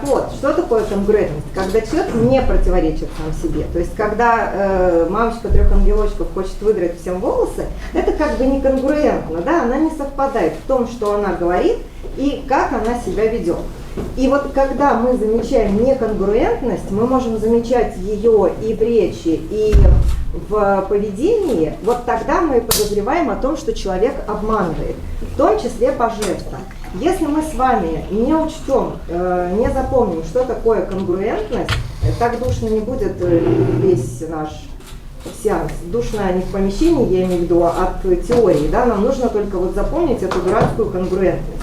Так вот, что такое конгруентность? Когда человек не противоречит сам себе. То есть, когда мамочка трех ангелочков хочет выдрать всем волосы, это как бы не конгруентно, да? Она не совпадает в том, что она говорит и как она себя ведет. И вот когда мы замечаем неконгруентность, мы можем замечать ее и в речи, и в поведении, вот тогда мы подозреваем о том, что человек обманывает, в том числе по жестам. Если мы с вами не учтем, не запомним, что такое конгруентность, так душно не будет весь наш сеанс. Душно не в помещении, я имею в виду, а от теории, да, нам нужно только вот запомнить эту дурацкую конгруентность.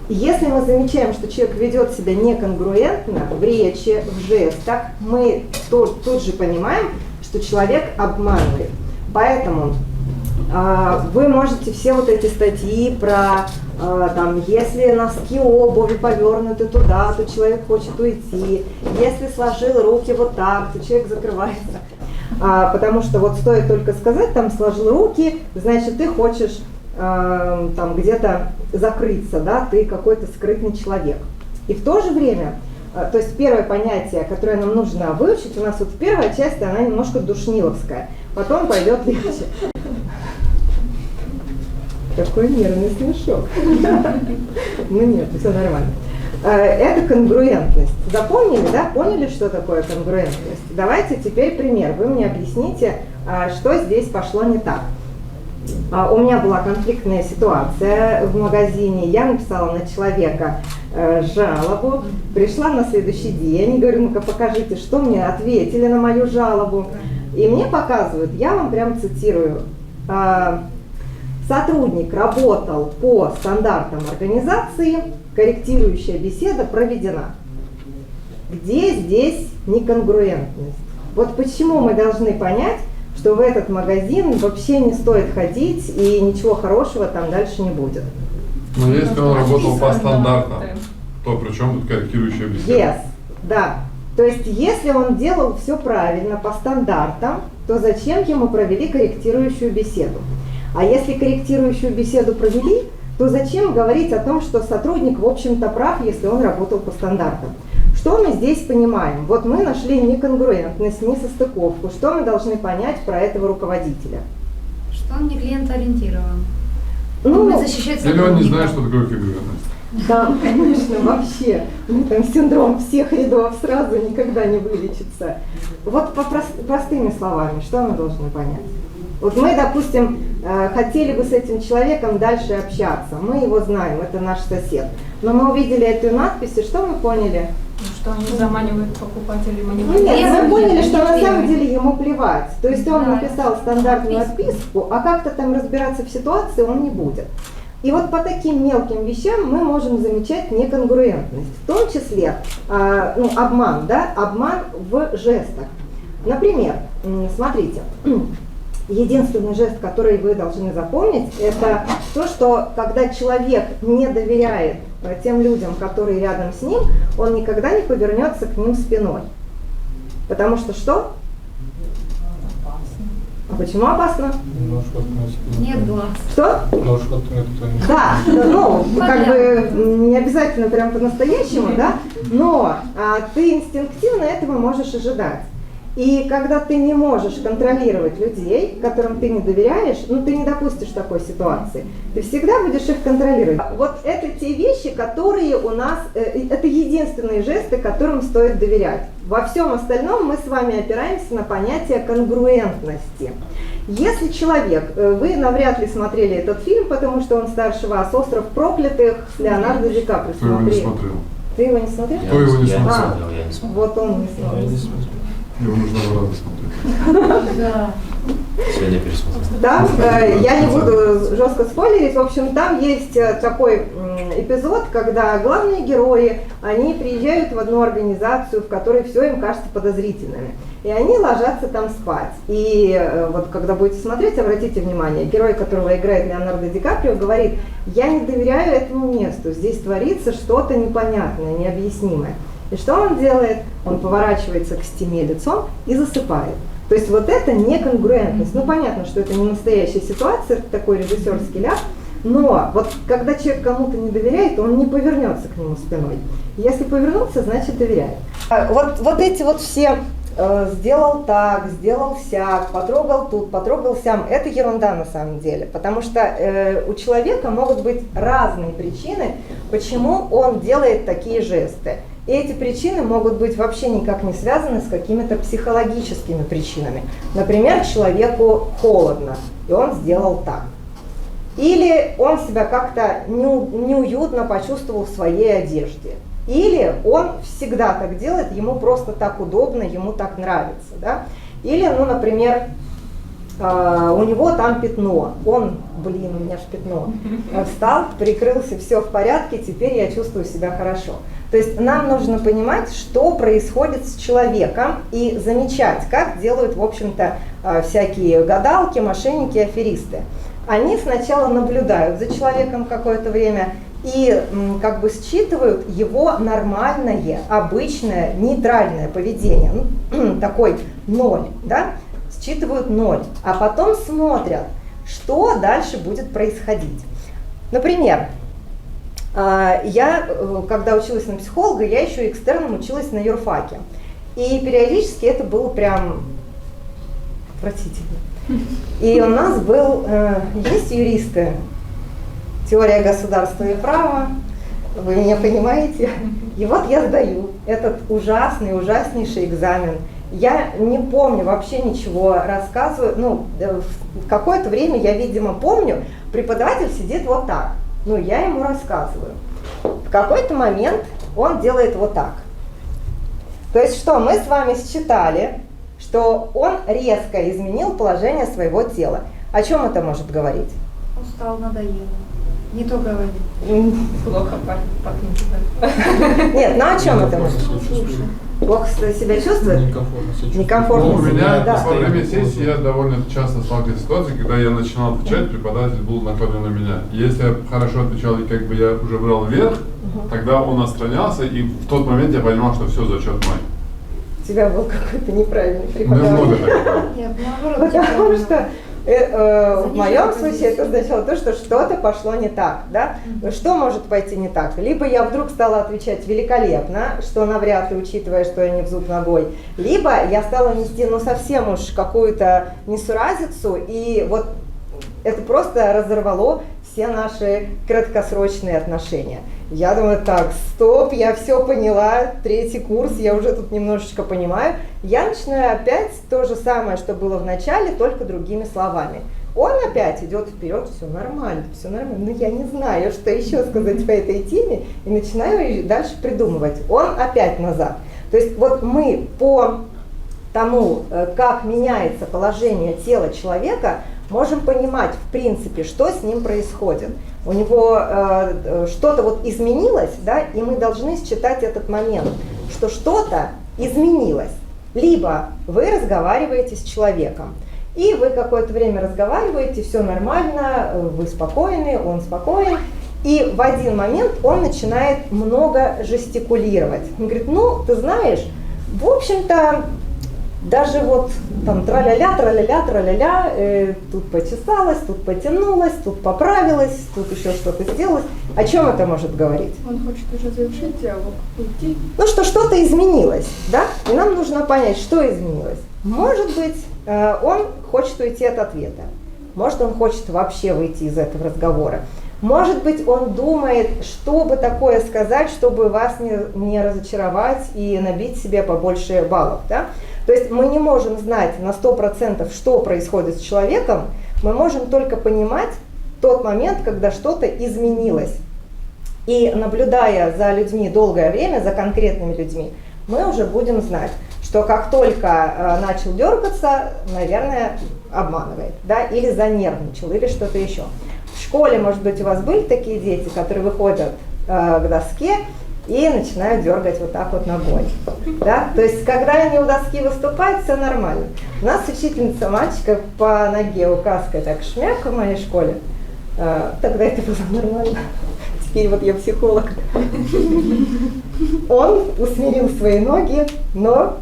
Если мы замечаем, что человек ведет себя неконгруентно в речи, в жестах, мы тут же понимаем, что человек обманывает. Поэтому вы можете все вот эти статьи про, там, если носки обуви повернуты туда, то человек хочет уйти, если сложил руки вот так, то человек закрывается. Потому что вот стоит только сказать, там, сложил руки, значит, ты хочешь там где-то закрыться, да, ты какой-то скрытный человек. И в то же время, то есть первое понятие, которое нам нужно выучить, у нас вот первая часть, она немножко душниловская, потом пойдет легче. Какой нервный смешок. Ну нет, все нормально. Это конгруентность. Запомнили, да? Поняли, что такое конгруентность? Давайте теперь пример. Вы мне объясните, что здесь пошло не так. У меня была конфликтная ситуация в магазине, я написала на человека жалобу, пришла на следующий день, говорю, ну-ка покажите, что мне ответили на мою жалобу. И мне показывают, я вам прям цитирую, сотрудник работал по стандартам организации, корректирующая беседа проведена. Где здесь неконгруентность? Вот почему мы должны понять, что в этот магазин вообще не стоит ходить и ничего хорошего там дальше не будет. Но если он работал по стандартам, то при чем тут корректирующая беседа? Yes, да. То есть если он делал все правильно по стандартам, то зачем ему провели корректирующую беседу? А если корректирующую беседу провели, то зачем говорить о том, что сотрудник в общем-то прав, если он работал по стандартам? Что мы здесь понимаем? Вот мы нашли неконгруентность, несостыковку. Что мы должны понять про этого руководителя? Что он не клиентоориентирован. Ну, Он защищает или он не сотрудника. знает, что такое конгруентность. Да, конечно, вообще. Там синдром всех рядов сразу никогда не вылечится. Вот простыми словами, что мы должны понять? Вот мы, допустим, хотели бы с этим человеком дальше общаться. Мы его знаем, это наш сосед. Но мы увидели эту надпись, и что мы поняли? Что они заманивают покупателей, Нет, мы поняли, что на самом деле ему плевать. То есть он написал стандартную отписку, а как-то там разбираться в ситуации он не будет. И вот по таким мелким вещам мы можем замечать неконгруентность. В том числе обман, да, обман в жестах. Например, смотрите, единственный жест, который вы должны запомнить, это то, что когда человек не доверяет тем людям, которые рядом с ним, он никогда не повернется к ним спиной. Потому что что? А почему опасно? Нет глаз. Что? Да, ну, как бы не обязательно прям по-настоящему, да, но ты инстинктивно этого можешь ожидать. И когда ты не можешь контролировать людей, которым ты не доверяешь, ну ты не допустишь такой ситуации, ты всегда будешь их контролировать. Вот это те вещи, которые у нас, это единственные жесты, которым стоит доверять. Во всем остальном мы с вами опираемся на понятие конгруентности. Если человек, вы навряд ли смотрели этот фильм, потому что он старше вас, «Остров проклятых» с Леонардо Ди Каприо. Кто его не смотрел? Ты его не смотрел? Кто его не смотрел? Я не смотрел. Вот он не смотрел. Его нужно в раз смотреть. Да. Сегодня пересмотрел. Там, я не буду жестко спойлерить, в общем, там есть такой эпизод, когда главные герои, они приезжают в одну организацию, в которой все им кажется подозрительными. И они ложатся там спать. И вот когда будете смотреть, обратите внимание, герой, которого играет Леонардо Ди Каприо, говорит: я не доверяю этому месту, здесь творится что-то непонятное, необъяснимое. И что он делает? Он поворачивается к стене лицом и засыпает. То есть вот это неконгруентность. Ну понятно, что это не настоящая ситуация, это такой режиссерский ляп, но вот когда человек кому-то не доверяет, он не повернется к нему спиной. Если повернулся, значит доверяет. Вот эти вот все сделал так, сделал сяк, потрогал тут, потрогал сям, это ерунда на самом деле, потому что у человека могут быть разные причины, почему он делает такие жесты. И эти причины могут быть вообще никак не связаны с какими-то психологическими причинами. Например, человеку холодно, и он сделал так. Или он себя как-то неуютно почувствовал в своей одежде. Или он всегда так делает, ему просто так удобно, ему так нравится. Да? Или, ну, например, у него там пятно, он, у меня же пятно, встал, прикрылся, все в порядке, теперь я чувствую себя хорошо. То есть нам нужно понимать, что происходит с человеком и замечать, как делают, в общем-то, всякие гадалки, мошенники, аферисты. Они сначала наблюдают за человеком какое-то время и как бы считывают его нормальное, обычное, нейтральное поведение, ну, такой 0, да? Считывают 0, а потом смотрят, что дальше будет происходить. Например, я, когда училась на психолога, я еще экстерном училась на юрфаке. И периодически это было прям отвратительно. И у нас был, есть юристы, теория государства и права, вы меня понимаете? И вот я сдаю этот ужаснейший экзамен. Я не помню вообще ничего, рассказываю, ну, какое-то время я, видимо, помню, преподаватель сидит вот так, ну, я ему рассказываю. В какой-то момент он делает вот так. То есть что, мы с вами считали, что он резко изменил положение своего тела. О чем это может говорить? Устал, надоело. Не то говорит. Плохо пахнет. Нет, ну о чем это может? Плохо себя чувствует? Некомфортно. Ну, у меня да. во время сессии я довольно часто сталкивался с ситуацией, когда я начинал отвечать, преподаватель был наклонен на меня. Если я хорошо отвечал и как бы я уже брал вверх, тогда он отстранялся, и в тот момент я понимал, что все, зачет мой. У тебя был какой-то неправильный Много преподаватель. такого. Нет, наоборот. Потому что в моем случае это означало то, что что-то пошло не так. Да? Что может пойти не так? Либо я вдруг стала отвечать великолепно, что навряд ли, учитывая, что я не в зуб ногой, либо я стала нести ну совсем уж какую-то несуразицу, и вот это просто разорвало все наши краткосрочные отношения. Я думаю, так, стоп, я все поняла, 3-й курс, я уже тут немножечко понимаю. Я начинаю опять то же самое, что было в начале, только другими словами. Он опять идет вперед, все нормально, но я не знаю, что еще сказать по этой теме, и начинаю дальше придумывать. Он опять назад. То есть вот мы по тому, как меняется положение тела человека, можем понимать, в принципе, что с ним происходит. У него что-то вот изменилось, да, и мы должны считать этот момент, что что-то изменилось. Либо вы разговариваете с человеком, и вы какое-то время разговариваете, все нормально, вы спокойны, он спокоен, и в один момент он начинает много жестикулировать. Он говорит, ну, ты знаешь, в общем-то, даже вот там траля-ля, тут почесалась, тут потянулась, тут поправилась, тут еще что-то сделалось. О чем это может говорить? Он хочет уже завершить диалог, уйти. Ну, что что-то изменилось, да? И нам нужно понять, что изменилось. Может быть, он хочет уйти от ответа. Может, он хочет вообще выйти из этого разговора. Может быть, он думает, что бы такое сказать, чтобы вас не разочаровать и набить себе побольше баллов, да? То есть мы не можем знать на 100%, что происходит с человеком, мы можем только понимать тот момент, когда что-то изменилось. И наблюдая за людьми долгое время, за конкретными людьми, мы уже будем знать, что как только начал дергаться, наверное, обманывает, да, или занервничал, или что-то еще. В школе, может быть, у вас были такие дети, которые выходят к доске и начинают дергать вот так вот ногой. Да? То есть, когда они у доски выступают, все нормально. У нас учительница мальчика по ноге указкой так шмяк в моей школе. Тогда это было нормально. Теперь вот я психолог. Он усмирил свои ноги, но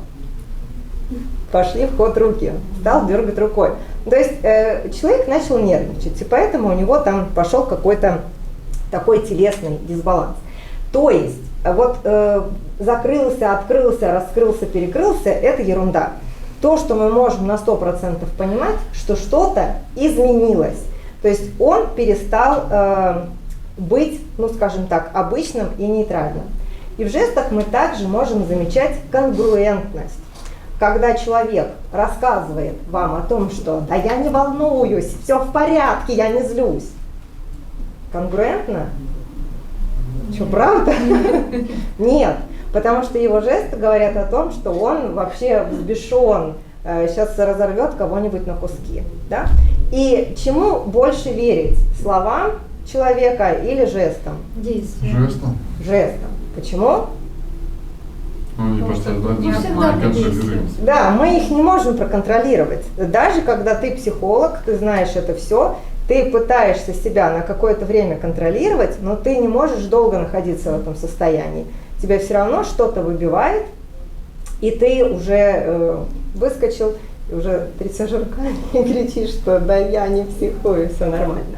пошли в ход руки. Стал дергать рукой. То есть человек начал нервничать, и поэтому у него там пошел какой-то такой телесный дисбаланс. То есть Вот закрылся, открылся, раскрылся, перекрылся – это ерунда. То, что мы можем на 100% понимать, что что-то изменилось. То есть он перестал быть, ну скажем так, обычным и нейтральным. И в жестах мы также можем замечать конгруентность. Когда человек рассказывает вам о том, что «да я не волнуюсь, все в порядке, я не злюсь». Конгруентно? Что, правда? Нет, потому что его жесты говорят о том, что он вообще взбешен, сейчас разорвет кого-нибудь на куски. Да? И чему больше верить? Словам человека или жестам? Действие. Жестом. Жестам. Почему? Ну, не подсознательно, всегда не контролируем. Да, мы их не можем проконтролировать. Даже когда ты психолог, ты знаешь это все, ты пытаешься себя на какое-то время контролировать, но ты не можешь долго находиться в этом состоянии. Тебя все равно что-то выбивает, и ты уже выскочил, и уже трясешь руками и кричишь, что да я не психую, все нормально.